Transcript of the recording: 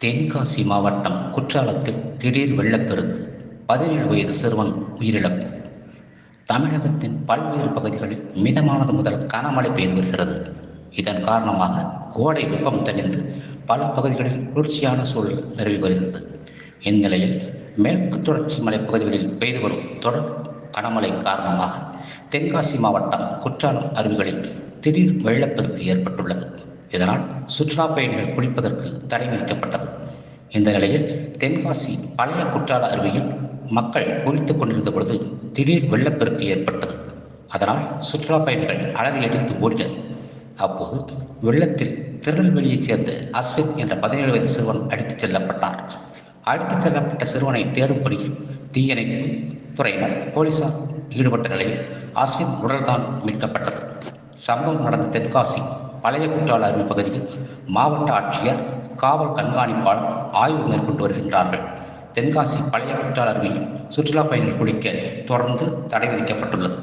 தென்காசி மாவட்டம் குற்றாலத்தில் திடீர் வெள்ளப்பெருக்கு, 17 வயது சிறுவன் உயிரிழப்பு. தமிழகத்தின் பல்வேறு பகுதிகளில் மிதமானது முதல் கனமழை பெய்து வருகிறது. இதன் காரணமாக கோடை வெப்பம் தணிந்து பல பகுதிகளில் குளிர்ச்சியான சூழல் நிலவி வருகிறது. இந்நிலையில் மேற்கு தொடர்ச்சி மலைப்பகுதிகளில் பெய்து வரும் தொடர் கனமழை காரணமாக தென்காசி மாவட்டம் குற்றாலம் அருவிகளில் திடீர் வெள்ளப்பெருக்கு ஏற்பட்டுள்ளது. இதனால் சுற்றுலா பயணிகள் குளிப்பதற்கு தடை விதிக்கப்பட்டது. இந்த நிலையில் தென்காசி பழைய குற்றால அருவியில் மக்கள் குளித்துக் கொண்டிருந்த பொழுது திடீர் வெள்ளப்பெருக்கு ஏற்பட்டது. அதனால் சுற்றுலா பயணிகள் அலறி அடித்து ஓடினர். அப்போது வெள்ளத்தில் திருநெல்வேலியைச் சேர்ந்த அஸ்வின் என்ற 17 வயது சிறுவன் அடித்துச் செல்லப்பட்டார். அடித்துச் செல்லப்பட்ட சிறுவனை தேடும் பணியில் தீயணைப்பு துறையினர், போலீசார் ஈடுபட்ட நிலையில் அஸ்வின் உடல்தான் மீட்கப்பட்டது. சம்பவம் நடந்த தென்காசி பழைய குற்றால அருவி பகுதியில் மாவட்ட ஆட்சியர், காவல் கண்காணிப்பாளர் ஆய்வு மேற்கொண்டு வருகின்றார்கள். தென்காசி பழைய குற்றால அருவியில் சுற்றுலா பயணிகள் குளிக்க தொடர்ந்து தடை விதிக்கப்பட்டுள்ளது.